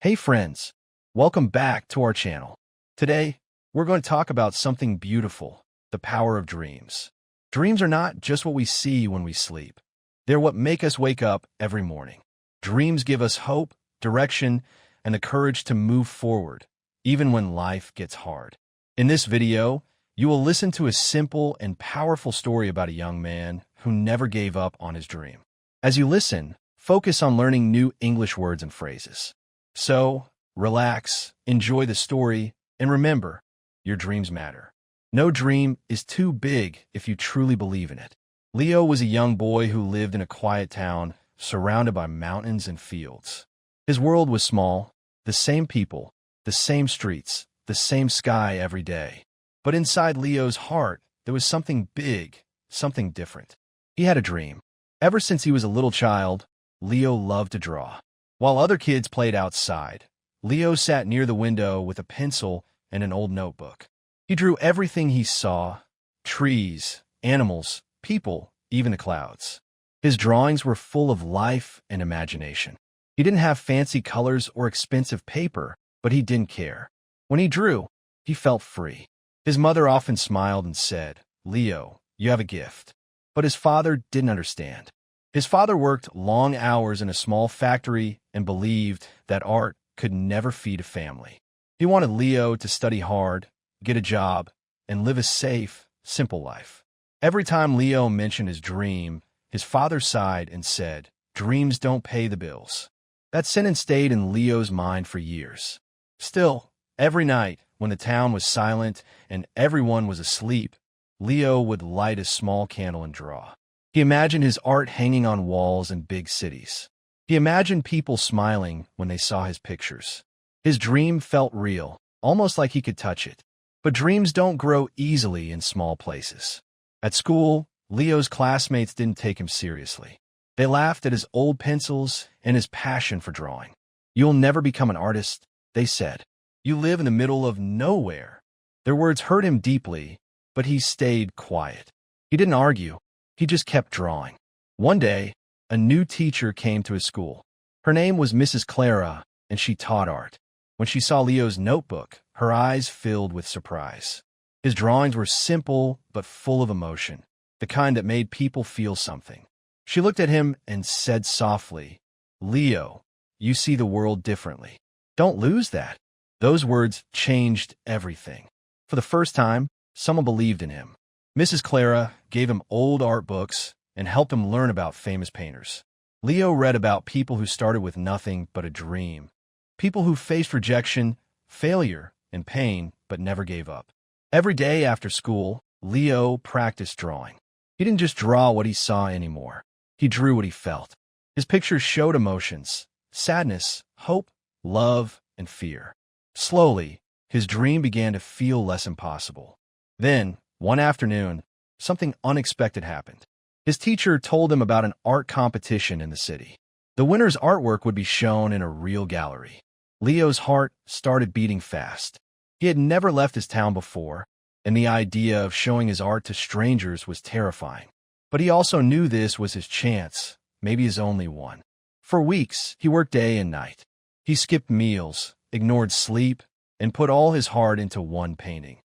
Hey friends, welcome back to our channel. Today, we're going to talk about something beautiful, the power of dreams. Dreams are not just what we see when we sleep. They're what make us wake up every morning. Dreams give us hope, direction, and the courage to move forward, even when life gets hard. In this video, you will listen to a simple and powerful story about a young man who never gave up on his dream. As you listen, focus on learning new English words and phrases. So, relax, enjoy the story, and remember, your dreams matter. No dream is too big if you truly believe in it. Leo was a young boy who lived in a quiet town surrounded by mountains and fields. His world was small, the same people, the same streets, the same sky every day. But inside Leo's heart, there was something big, something different. He had a dream. Ever since he was a little child, Leo loved to draw. While other kids played outside, Leo sat near the window with a pencil and an old notebook. He drew everything he saw: trees, animals, people, even the clouds. His drawings were full of life and imagination. He didn't have fancy colors or expensive paper, but he didn't care. When he drew, he felt free. His mother often smiled and said, "Leo, you have a gift." But his father didn't understand. His father worked long hours in a small factory and believed that art could never feed a family. He wanted Leo to study hard, get a job, and live a safe, simple life. Every time Leo mentioned his dream, his father sighed and said, "Dreams don't pay the bills." That sentence stayed in Leo's mind for years. Still, every night, when the town was silent and everyone was asleep, Leo would light a small candle and draw. He imagined his art hanging on walls in big cities. He imagined people smiling when they saw his pictures. His dream felt real, almost like he could touch it. But dreams don't grow easily in small places. At school, Leo's classmates didn't take him seriously. They laughed at his old pencils and his passion for drawing. "You'll never become an artist," they said. "You live in the middle of nowhere." Their words hurt him deeply, but he stayed quiet. He didn't argue. He just kept drawing. One day, a new teacher came to his school. Her name was Mrs. Clara, and she taught art. When she saw Leo's notebook, her eyes filled with surprise. His drawings were simple but full of emotion, the kind that made people feel something. She looked at him and said softly, "Leo, you see the world differently. Don't lose that." Those words changed everything. For the first time, someone believed in him. Mrs. Clara gave him old art books and helped him learn about famous painters. Leo read about people who started with nothing but a dream. People who faced rejection, failure, and pain, but never gave up. Every day after school, Leo practiced drawing. He didn't just draw what he saw anymore. He drew what he felt. His pictures showed emotions: sadness, hope, love, and fear. Slowly, his dream began to feel less impossible. Then, one afternoon, something unexpected happened. His teacher told him about an art competition in the city. The winner's artwork would be shown in a real gallery. Leo's heart started beating fast. He had never left his town before, and the idea of showing his art to strangers was terrifying. But he also knew this was his chance, maybe his only one. For weeks, he worked day and night. He skipped meals, ignored sleep, and put all his heart into one painting.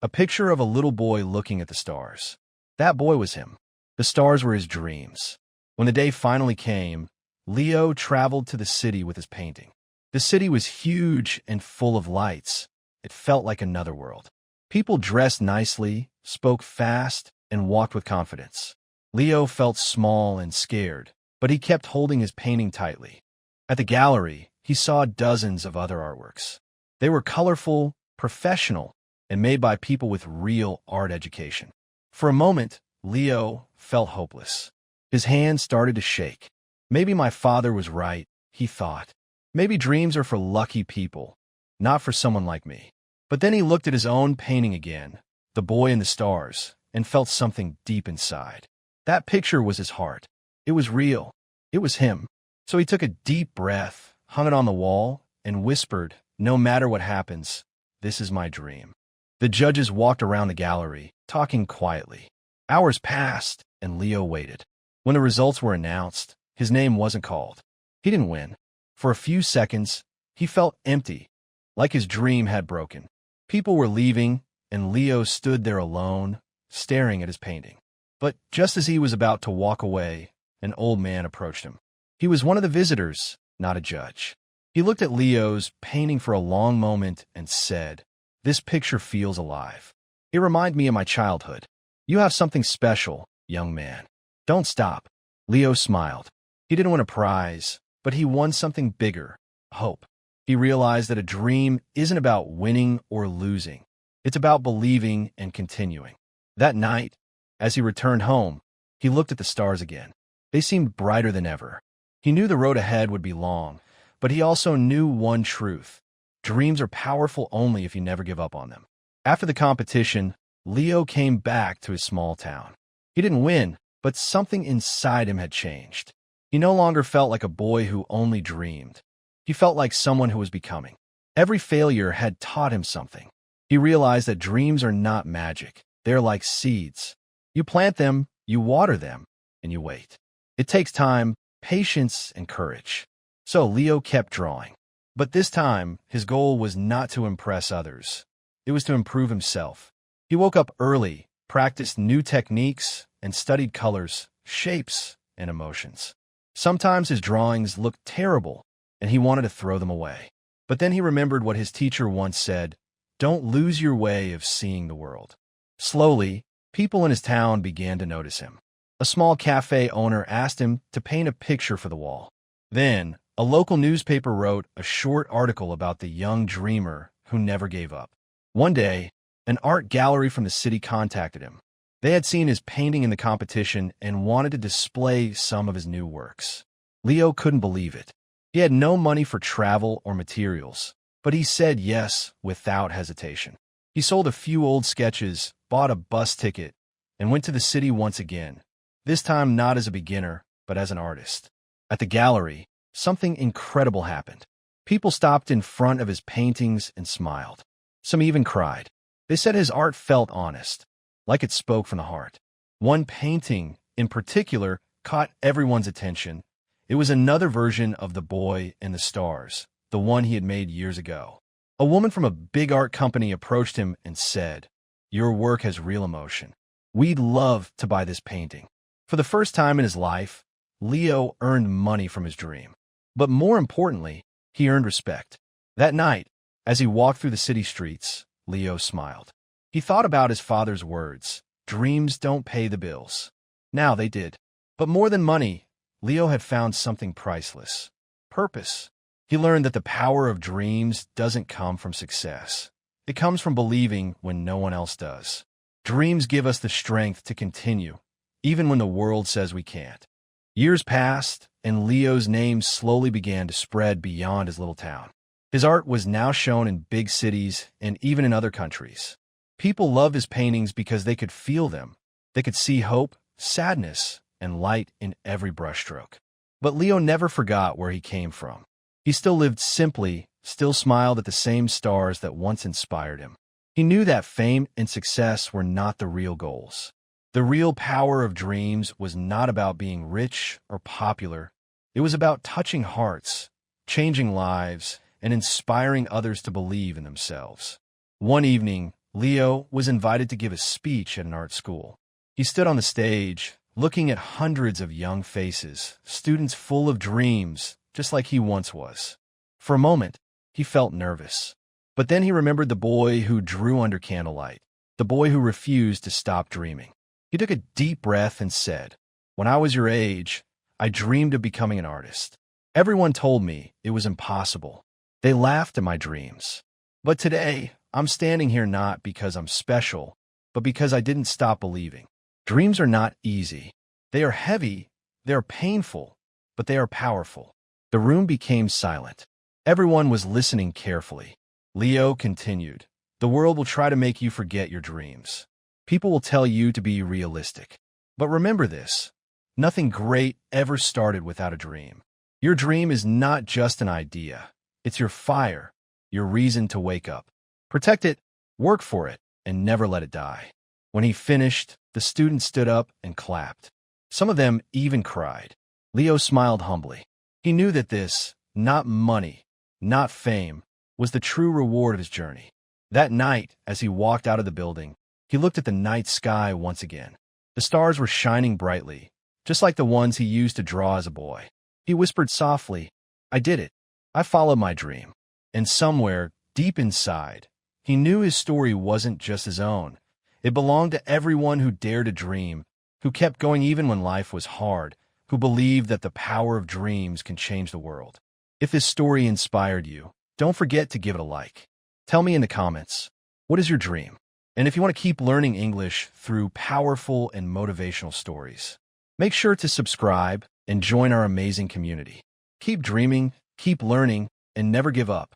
A picture of a little boy looking at the stars. That boy was him. The stars were his dreams. When the day finally came, Leo traveled to the city with his painting. The city was huge and full of lights. It felt like another world. People dressed nicely, spoke fast, and walked with confidence. Leo felt small and scared, but he kept holding his painting tightly. At the gallery, he saw dozens of other artworks. They were colorful, professional, and made by people with real art education. For a moment, Leo felt hopeless. His hands started to shake. Maybe my father was right, he thought. Maybe dreams are for lucky people, not for someone like me. But then he looked at his own painting again, the boy in the stars, and felt something deep inside. That picture was his heart. It was real. It was him. So he took a deep breath, hung it on the wall, and whispered, "No matter what happens, this is my dream." The judges walked around the gallery, talking quietly. Hours passed, and Leo waited. When the results were announced, his name wasn't called. He didn't win. For a few seconds, He felt empty, like his dream had broken. People were leaving, and Leo stood there alone, staring at his painting. But just as he was about to walk away, an old man approached him. He was one of the visitors, not a judge. He looked at Leo's painting for a long moment and said, "This picture feels alive. It reminded me of my childhood. You have something special, young man. Don't stop." Leo smiled. He didn't win a prize, but he won something bigger, hope. He realized that a dream isn't about winning or losing. It's about believing and continuing. That night, as he returned home, he looked at the stars again. They seemed brighter than ever. He knew the road ahead would be long, but he also knew one truth. Dreams are powerful only if you never give up on them. After the competition, Leo came back to his small town. He didn't win, but something inside him had changed. He no longer felt like a boy who only dreamed. He felt like someone who was becoming. Every failure had taught him something. He realized that dreams are not magic. They're like seeds. You plant them, you water them, and you wait. It takes time, patience, and courage. So Leo kept drawing. But this time, his goal was not to impress others. It was to improve himself. He woke up early, practiced new techniques, and studied colors, shapes, and emotions. Sometimes his drawings looked terrible, and he wanted to throw them away. But then he remembered what his teacher once said, "Don't lose your way of seeing the world." Slowly, people in his town began to notice him. A small cafe owner asked him to paint a picture for the wall. Then, a local newspaper wrote a short article about the young dreamer who never gave up. One day, an art gallery from the city contacted him. They had seen his painting in the competition and wanted to display some of his new works. Leo couldn't believe it. He had no money for travel or materials, but he said yes without hesitation. He sold a few old sketches, bought a bus ticket, and went to the city once again, this time not as a beginner, but as an artist. At the gallery, something incredible happened. People stopped in front of his paintings and smiled. Some even cried. They said his art felt honest, like it spoke from the heart. One painting, in particular, caught everyone's attention. It was another version of The Boy and the Stars, the one he had made years ago. A woman from a big art company approached him and said, "Your work has real emotion. We'd love to buy this painting." For the first time in his life, Leo earned money from his dream. But more importantly, he earned respect. That night, as he walked through the city streets, Leo smiled. He thought about his father's words, "Dreams don't pay the bills." Now they did. But more than money, Leo had found something priceless: purpose. He learned that the power of dreams doesn't come from success. It comes from believing when no one else does. Dreams give us the strength to continue, even when the world says we can't. Years passed, and Leo's name slowly began to spread beyond his little town. His art was now shown in big cities and even in other countries. People loved his paintings because they could feel them. They could see hope, sadness, and light in every brushstroke. But Leo never forgot where he came from. He still lived simply, still smiled at the same stars that once inspired him. He knew that fame and success were not the real goals. The real power of dreams was not about being rich or popular. It was about touching hearts, changing lives, and inspiring others to believe in themselves. One evening, Leo was invited to give a speech at an art school. He stood on the stage, looking at hundreds of young faces, students full of dreams, just like he once was. For a moment, he felt nervous. But then he remembered the boy who drew under candlelight, the boy who refused to stop dreaming. He took a deep breath and said, "When I was your age, I dreamed of becoming an artist. Everyone told me it was impossible. They laughed at my dreams. But today, I'm standing here not because I'm special, but because I didn't stop believing. Dreams are not easy. They are heavy, they are painful, but they are powerful." The room became silent. Everyone was listening carefully. Leo continued, "The world will try to make you forget your dreams. People will tell you to be realistic. But remember this: nothing great ever started without a dream. Your dream is not just an idea. It's your fire, your reason to wake up. Protect it, work for it, and never let it die." When he finished, the students stood up and clapped. Some of them even cried. Leo smiled humbly. He knew that this, not money, not fame, was the true reward of his journey. That night, as he walked out of the building, he looked at the night sky once again. The stars were shining brightly, just like the ones he used to draw as a boy. He whispered softly, "I did it. I followed my dream." And somewhere, deep inside, he knew his story wasn't just his own. It belonged to everyone who dared to dream, who kept going even when life was hard, who believed that the power of dreams can change the world. If this story inspired you, don't forget to give it a like. Tell me in the comments, what is your dream? And if you want to keep learning English through powerful and motivational stories, make sure to subscribe and join our amazing community. Keep dreaming, keep learning, and never give up.